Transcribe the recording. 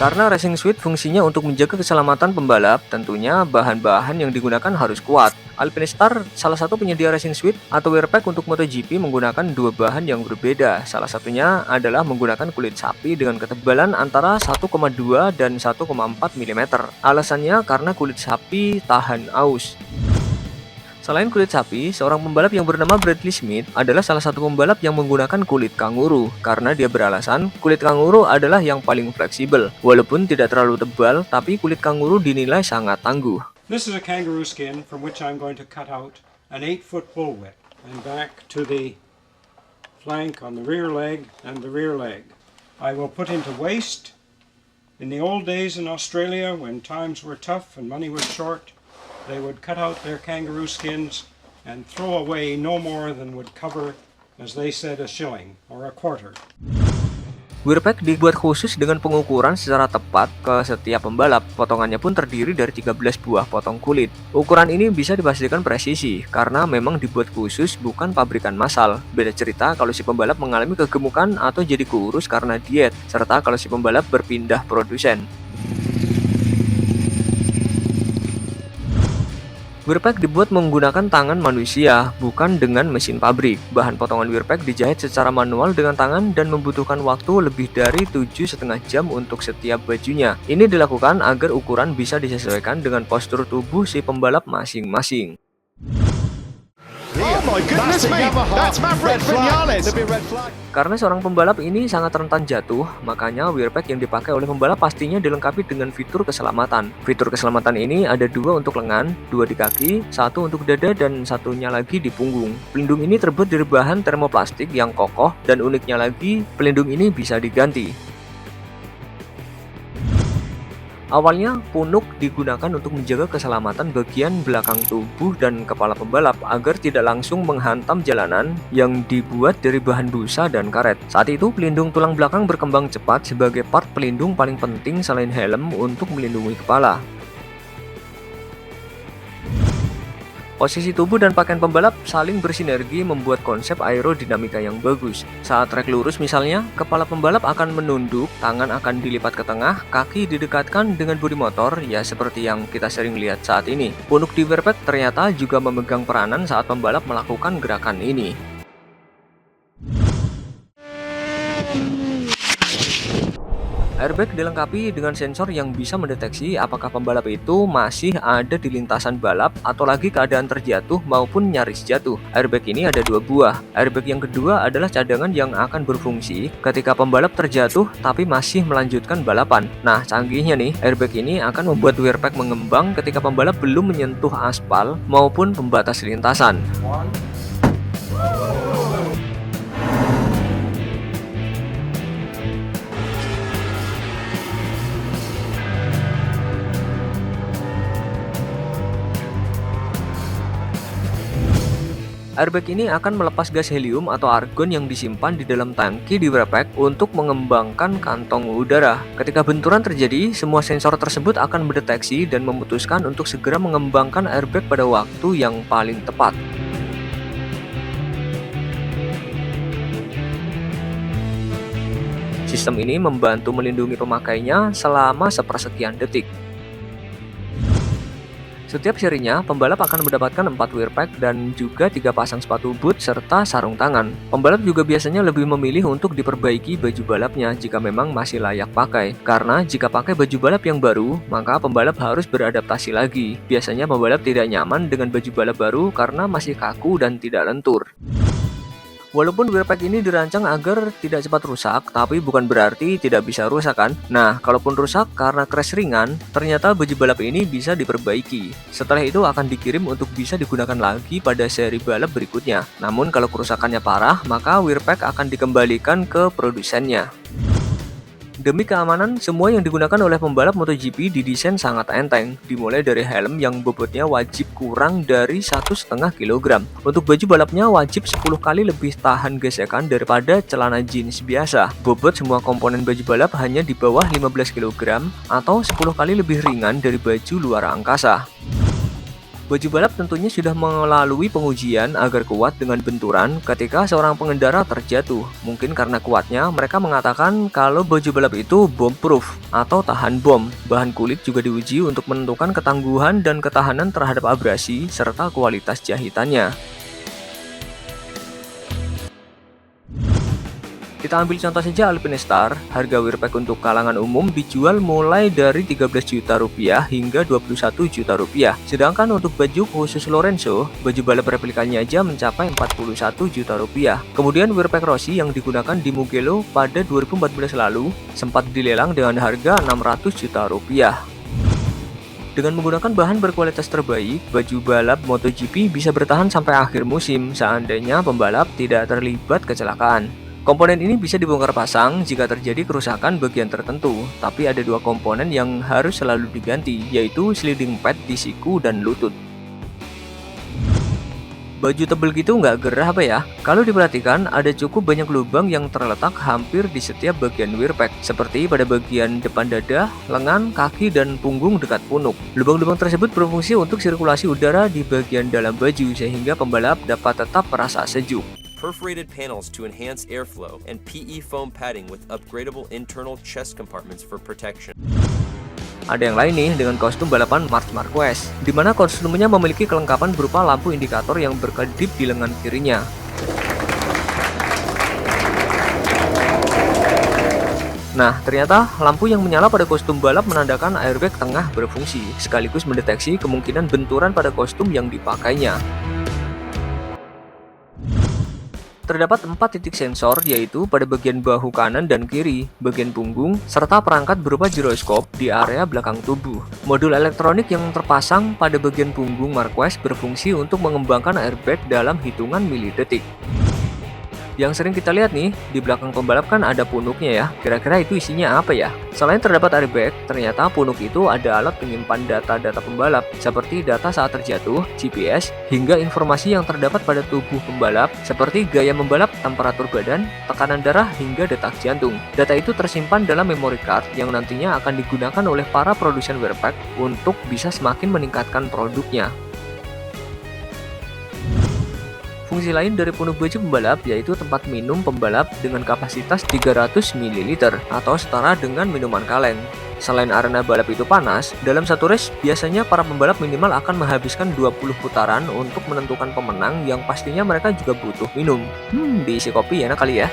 Karena racing suit fungsinya untuk menjaga keselamatan pembalap, tentunya bahan-bahan yang digunakan harus kuat. Alpinistar, salah satu penyedia racing suit atau wear pack untuk MotoGP, menggunakan dua bahan yang berbeda. Salah satunya adalah menggunakan kulit sapi dengan ketebalan antara 1,2 dan 1,4 mm. Alasannya karena kulit sapi tahan aus. Selain kulit sapi, seorang pembalap yang bernama Bradley Smith adalah salah satu pembalap yang menggunakan kulit kanguru karena dia beralasan kulit kanguru adalah yang paling fleksibel. Walaupun tidak terlalu tebal, tapi kulit kanguru dinilai sangat tangguh. This is a kangaroo skin from which I'm going to cut out an 8-foot bullwhip and back to the flank on the rear leg and the rear leg. I will put into waste. In the old days in Australia, when times were tough and money was short, they would cut out their kangaroo skins and throw away no more than would cover, as they said, a shilling or a quarter. Wear pack dibuat khusus dengan pengukuran secara tepat ke setiap pembalap. Potongannya pun terdiri dari 13 buah potong kulit. Ukuran ini bisa dipastikan presisi karena memang dibuat khusus, bukan pabrikan massal. Beda cerita kalau si pembalap mengalami kegemukan atau jadi kurus karena diet, serta kalau si pembalap berpindah produsen. Wear pack dibuat menggunakan tangan manusia, bukan dengan mesin pabrik. Bahan potongan wear pack dijahit secara manual dengan tangan dan membutuhkan waktu lebih dari 7,5 jam untuk setiap bajunya. Ini dilakukan agar ukuran bisa disesuaikan dengan postur tubuh si pembalap masing-masing. Oh my goodness me, that's Maverick Vinales. Karena seorang pembalap ini sangat rentan jatuh, makanya wear pack yang dipakai oleh pembalap pastinya dilengkapi dengan fitur keselamatan. Fitur keselamatan ini ada dua untuk lengan, dua di kaki, satu untuk dada, dan satunya lagi di punggung. Pelindung ini terbuat dari bahan termoplastik yang kokoh, dan uniknya lagi, pelindung ini bisa diganti. Awalnya, punuk digunakan untuk menjaga keselamatan bagian belakang tubuh dan kepala pembalap agar tidak langsung menghantam jalanan yang dibuat dari bahan busa dan karet. Saat itu, pelindung tulang belakang berkembang cepat sebagai part pelindung paling penting selain helm untuk melindungi kepala. Posisi tubuh dan pakaian pembalap saling bersinergi membuat konsep aerodinamika yang bagus. Saat trek lurus misalnya, kepala pembalap akan menunduk, tangan akan dilipat ke tengah, kaki didekatkan dengan bodi motor, ya seperti yang kita sering lihat saat ini. Punuk di wear pack ternyata juga memegang peranan saat pembalap melakukan gerakan ini. Airbag dilengkapi dengan sensor yang bisa mendeteksi apakah pembalap itu masih ada di lintasan balap atau lagi keadaan terjatuh maupun nyaris jatuh. Airbag ini ada dua buah. Airbag yang kedua adalah cadangan yang akan berfungsi ketika pembalap terjatuh tapi masih melanjutkan balapan. Nah, canggihnya nih, airbag ini akan membuat wear pack mengembang ketika pembalap belum menyentuh aspal maupun pembatas lintasan. Airbag ini akan melepas gas helium atau argon yang disimpan di dalam tangki di wear pack untuk mengembangkan kantong udara. Ketika benturan terjadi, semua sensor tersebut akan mendeteksi dan memutuskan untuk segera mengembangkan airbag pada waktu yang paling tepat. Sistem ini membantu melindungi pemakainya selama sepersekian detik. Setiap serinya, pembalap akan mendapatkan 4 wear pack dan juga 3 pasang sepatu boot serta sarung tangan. Pembalap juga biasanya lebih memilih untuk diperbaiki baju balapnya jika memang masih layak pakai. Karena jika pakai baju balap yang baru, maka pembalap harus beradaptasi lagi. Biasanya pembalap tidak nyaman dengan baju balap baru karena masih kaku dan tidak lentur. Walaupun wear pack ini dirancang agar tidak cepat rusak, tapi bukan berarti tidak bisa rusak kan? Nah, kalaupun rusak karena crash ringan, ternyata baju balap ini bisa diperbaiki. Setelah itu akan dikirim untuk bisa digunakan lagi pada seri balap berikutnya. Namun kalau kerusakannya parah, maka wear pack akan dikembalikan ke produsennya. Demi keamanan, semua yang digunakan oleh pembalap MotoGP didesain sangat enteng, dimulai dari helm yang bobotnya wajib kurang dari 1,5 kg. Untuk baju balapnya wajib 10 kali lebih tahan gesekan daripada celana jeans biasa. Bobot semua komponen baju balap hanya di bawah 15 kg atau 10 kali lebih ringan dari baju luar angkasa. Baju balap tentunya sudah melalui pengujian agar kuat dengan benturan ketika seorang pengendara terjatuh. Mungkin karena kuatnya, mereka mengatakan kalau baju balap itu bomb-proof atau tahan bom. Bahan kulit juga diuji untuk menentukan ketangguhan dan ketahanan terhadap abrasi serta kualitas jahitannya. Kita ambil contoh saja Alpine Star, harga Wearpack untuk kalangan umum dijual mulai dari 13 juta rupiah hingga 21 juta rupiah. Sedangkan untuk baju khusus Lorenzo, baju balap replikanya aja mencapai 41 juta rupiah. Kemudian Wearpack Rossi yang digunakan di Mugello pada 2014 lalu sempat dilelang dengan harga 600 juta rupiah. Dengan menggunakan bahan berkualitas terbaik, baju balap MotoGP bisa bertahan sampai akhir musim seandainya pembalap tidak terlibat kecelakaan. Komponen ini bisa dibongkar pasang jika terjadi kerusakan bagian tertentu, tapi ada dua komponen yang harus selalu diganti, yaitu sliding pad di siku dan lutut. Baju tebel gitu nggak gerah apa ya? Kalau diperhatikan, ada cukup banyak lubang yang terletak hampir di setiap bagian Wearpack, seperti pada bagian depan dada, lengan, kaki, dan punggung dekat punuk. Lubang-lubang tersebut berfungsi untuk sirkulasi udara di bagian dalam baju, sehingga pembalap dapat tetap merasa sejuk. Perforated panels to enhance airflow, and PE foam padding with upgradable internal chest compartments for protection. Ada yang lain nih dengan kostum balapan Marc Marquez, di mana kostumnya memiliki kelengkapan berupa lampu indikator yang berkedip di lengan kirinya. Nah, ternyata lampu yang menyala pada kostum balap menandakan airbag tengah berfungsi, sekaligus mendeteksi kemungkinan benturan pada kostum yang dipakainya. Terdapat 4 titik sensor, yaitu pada bagian bahu kanan dan kiri, bagian punggung, serta perangkat berupa giroskop di area belakang tubuh. Modul elektronik yang terpasang pada bagian punggung Marquez berfungsi untuk mengembangkan airbag dalam hitungan milidetik. Yang sering kita lihat nih, di belakang pembalap kan ada punuknya ya. Kira-kira itu isinya apa ya? Selain terdapat airbag, ternyata punuk itu ada alat penyimpan data-data pembalap, seperti data saat terjatuh, GPS, hingga informasi yang terdapat pada tubuh pembalap, seperti gaya membalap, temperatur badan, tekanan darah, hingga detak jantung. Data itu tersimpan dalam memory card yang nantinya akan digunakan oleh para produsen Wearpack untuk bisa semakin meningkatkan produknya. Fungsi lain dari punuk baju pembalap yaitu tempat minum pembalap dengan kapasitas 300 ml atau setara dengan minuman kaleng. Selain arena balap itu panas, dalam satu race biasanya para pembalap minimal akan menghabiskan 20 putaran untuk menentukan pemenang yang pastinya mereka juga butuh minum. Diisi kopi enak kali ya.